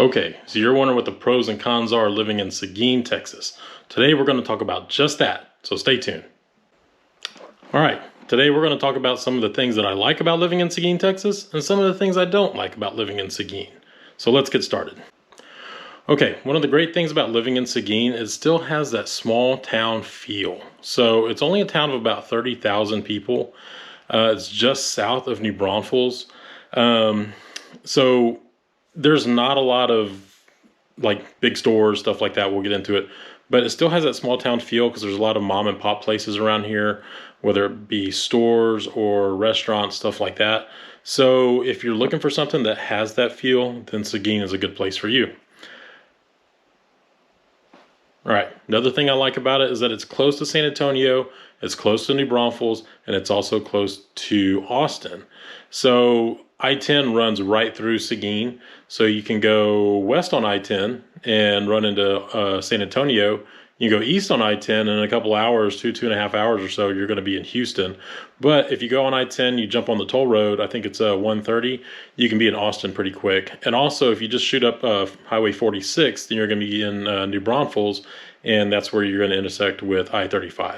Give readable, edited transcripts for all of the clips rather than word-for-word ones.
Okay, so you're wondering what the pros and cons are living in Seguin, Texas. Today we're going to talk about just that, so stay tuned. All right, today we're going to talk about some of the things that I like about living in Seguin, Texas, and some of the things I don't like about living in Seguin. So let's get started. Okay, one of the great things about living in Seguin is it still has that small town feel. So it's only a town of about 30,000 people. It's just south of New Braunfels. So there's not a lot of like big stores, stuff like that. We'll get into it, but it still has that small town feel because there's a lot of mom and pop places around here, whether it be stores or restaurants, stuff like that. So if you're looking for something that has that feel, then Seguin is a good place for you. All right, another thing I like about it is that it's close to San Antonio, it's close to New Braunfels, and it's also close to Austin. So I-10 runs right through Seguin, so you can go west on I-10 and run into San Antonio. You can go east on I-10, and in a couple hours, 2.5 hours or so, you're going to be in Houston. But if you go on I-10, you jump on the toll road, I think it's 130, you can be in Austin pretty quick. And also, if you just shoot up Highway 46, then you're going to be in New Braunfels, and that's where you're going to intersect with I-35.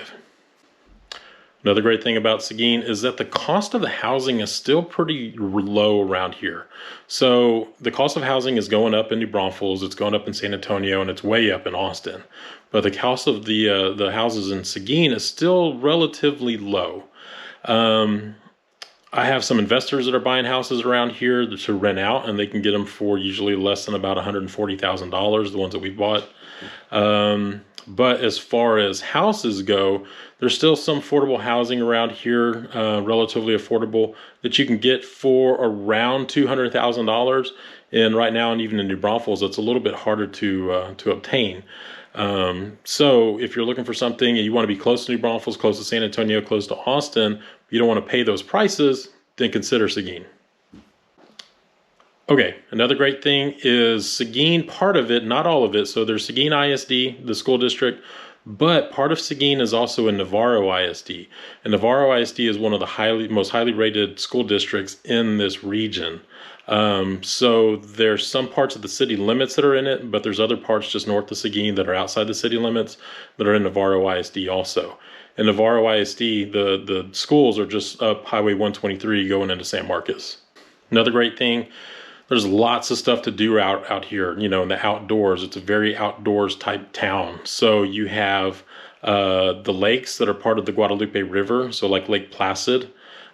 Another great thing about Seguin is that the cost of the housing is still pretty low around here. So the cost of housing is going up in New Braunfels, it's going up in San Antonio, and it's way up in Austin. But the cost of the houses in Seguin is still relatively low. I have some investors that are buying houses around here to rent out, and they can get them for usually less than about $140,000, the ones that we bought. But as far as houses go, there's still some affordable housing around here, relatively affordable, that you can get for around $200,000. And right now, and even in New Braunfels, it's a little bit harder to obtain. So if you're looking for something and you want to be close to New Braunfels, close to San Antonio, close to Austin, you don't want to pay those prices, then consider Seguin. Okay, another great thing is Seguin, part of it, not all of it. So there's Seguin ISD, the school district, but part of Seguin is also in Navarro ISD. And Navarro ISD is one of the most highly rated school districts in this region. So there's some parts of the city limits that are in it, but there's other parts just north of Seguin that are outside the city limits that are in Navarro ISD also. In Navarro ISD, the schools are just up Highway 123 going into San Marcos. Another great thing, there's lots of stuff to do out here, you know, in the outdoors. It's a very outdoors type town. So you have the lakes that are part of the Guadalupe River. So like Lake Placid,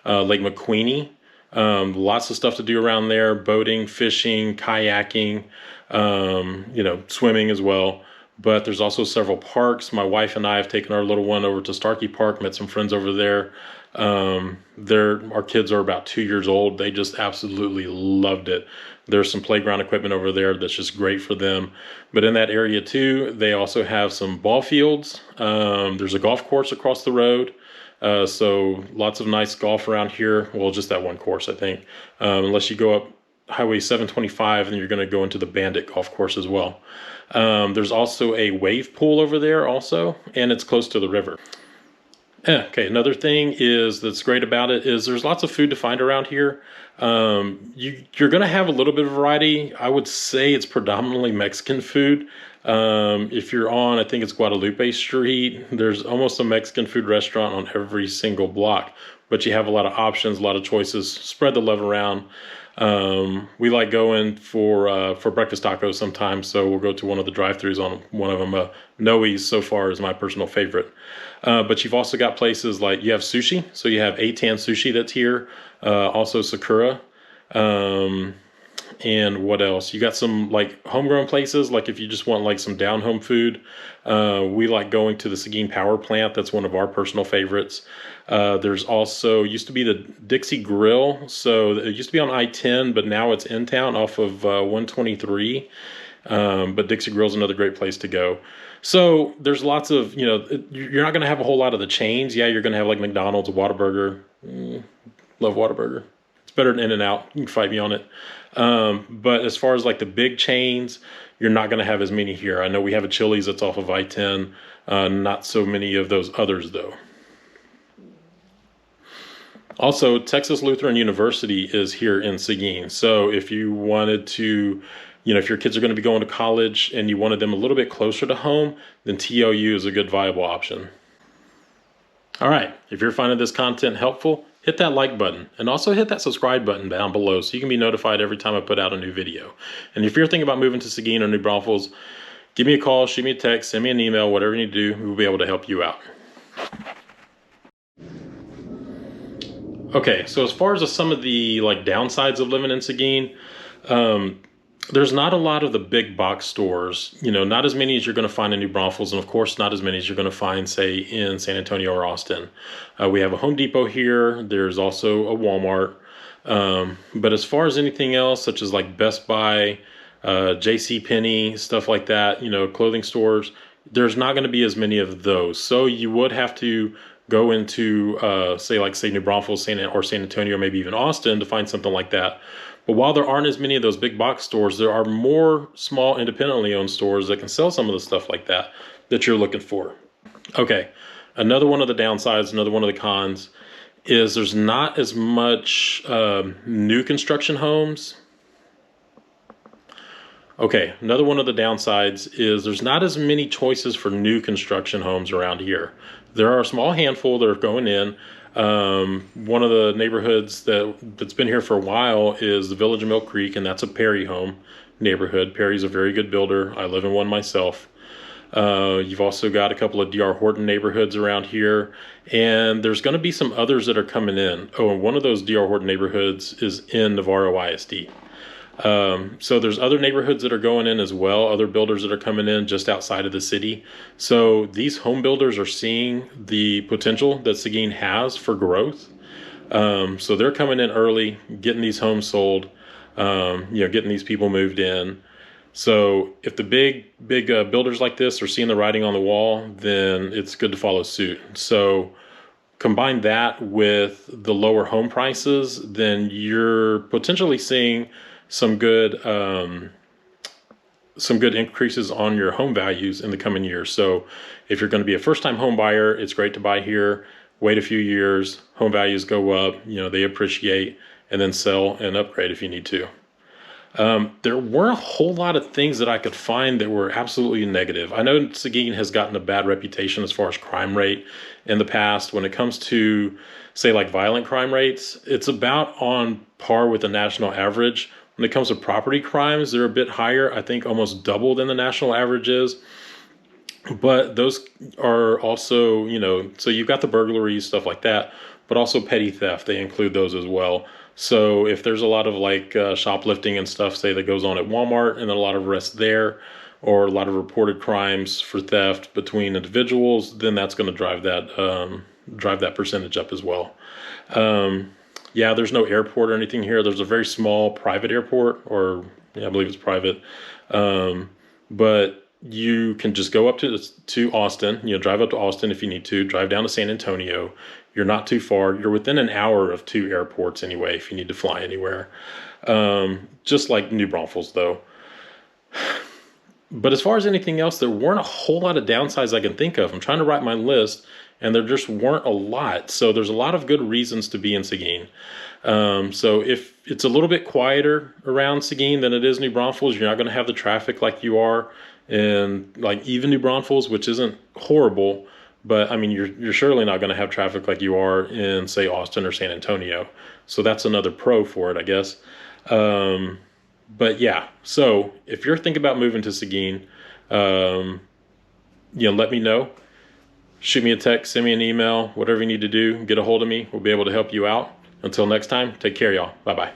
Lake McQueenie, lots of stuff to do around there, boating, fishing, kayaking, you know, swimming as well. But there's also several parks. My wife and I have taken our little one over to Starkey Park, met some friends over there. Our kids are about 2 years old. They just absolutely loved it. There's some playground equipment over there that's just great for them. But in that area too, they also have some ball fields. There's a golf course across the road. So lots of nice golf around here. Well, just that one course, I think. Unless you go up Highway 725, and you're going to go into the Bandit golf course as well. There's also a wave pool over there also, and it's close to the river. Okay, another thing that's great about it is there's lots of food to find around here. You're going to have a little bit of variety. I would say it's predominantly Mexican food. If you're on, I think it's Guadalupe Street, there's almost a Mexican food restaurant on every single block, but you have a lot of options, a lot of choices. Spread the love around. We like going for breakfast tacos sometimes, so we'll go to one of the drive-thrus on one of them. Noe's so far is my personal favorite. But you've also got places like you have sushi, so you have Eitan Sushi that's here, also Sakura, and what else? You got some like homegrown places, like if you just want like some down-home food. We like going to the Seguin Power Plant. That's one of our personal favorites. There's also, used to be the Dixie Grill. So it used to be on I-10, but now it's in town off of 123. But Dixie Grill is another great place to go. So there's lots of, you know, you're not going to have a whole lot of the chains. Yeah, you're going to have like McDonald's, Whataburger. Love Whataburger. It's better than In-N-Out. You can fight me on it. But as far as like the big chains, you're not going to have as many here. I know we have a Chili's that's off of I-10. Not so many of those others though. Also, Texas Lutheran University is here in Seguin. So if you wanted to You know, if your kids are going to be going to college and you wanted them a little bit closer to home, then TOU is a good viable option. All right, if you're finding this content helpful, hit that like button and also hit that subscribe button down below so you can be notified every time I put out a new video. And if you're thinking about moving to Seguin or New Braunfels, give me a call, shoot me a text, send me an email, whatever you need to do, we'll be able to help you out. Okay, so as far as some of the downsides of living in Seguin, there's not a lot of the big box stores, you know, not as many as you're going to find in New Braunfels, and of course not as many as you're going to find, say, in San Antonio or Austin. We have a Home Depot here. There's also a Walmart. But as far as anything else, such as like Best Buy, JCPenney, stuff like that, you know, clothing stores, there's not going to be as many of those. So you would have to go into, say New Braunfels, or San Antonio, or maybe even Austin to find something like that. But while there aren't as many of those big box stores, there are more small independently owned stores that can sell some of the stuff like that you're looking for. Okay, another one of the downsides, another one of the cons, is there's not as much new construction homes. Okay, another one of the downsides is there's not as many choices for new construction homes around here. There are a small handful that are going in. One of the neighborhoods that's been here for a while is the Village of Mill Creek, and that's a Perry home neighborhood. Perry's a very good builder. I live in one myself. You've also got a couple of D.R. Horton neighborhoods around here, and there's going to be some others that are coming in. Oh, and one of those D.R. Horton neighborhoods is in Navarro ISD. So there's other neighborhoods that are going in as well, other builders that are coming in just outside of the city. So these home builders are seeing the potential that Seguin has for growth. So they're coming in early, getting these homes sold, getting these people moved in. So if the big builders like this are seeing the writing on the wall, then it's good to follow suit. So combine that with the lower home prices, then you're potentially seeing some good increases on your home values in the coming years. So if you're going to be a first-time home buyer, it's great to buy here, wait a few years, home values go up, they appreciate, and then sell and upgrade if you need to. There weren't a whole lot of things that I could find that were absolutely negative. I know Seguin has gotten a bad reputation as far as crime rate in the past. When it comes to, say, violent crime rates, it's about on par with the national average. When it comes to property crimes, they're a bit higher, I think almost double than the national average is. But those are also, so you've got the burglaries, stuff like that, but also petty theft. They include those as well. So if there's a lot of shoplifting and stuff, say, that goes on at Walmart, and then a lot of arrests there, or a lot of reported crimes for theft between individuals, then that's going to drive that percentage up as well. Yeah, there's no airport or anything here. There's a very small private airport, or I believe it's private. But you can just go up to Austin, drive up to Austin if you need to, drive down to San Antonio. You're not too far. You're within an hour of 2 airports anyway, if you need to fly anywhere. Just like New Braunfels, though. But as far as anything else, there weren't a whole lot of downsides I can think of. I'm trying to write my list, and there just weren't a lot. So there's a lot of good reasons to be in Seguin. So if it's a little bit quieter around Seguin than it is New Braunfels, you're not going to have the traffic like you are in even New Braunfels, which isn't horrible. But I mean, you're surely not going to have traffic like you are in, say, Austin or San Antonio. So that's another pro for it, I guess. But yeah, so if you're thinking about moving to Seguin, let me know. Shoot me a text, send me an email, whatever you need to do, get a hold of me. We'll be able to help you out. Until next time, take care, y'all. Bye-bye.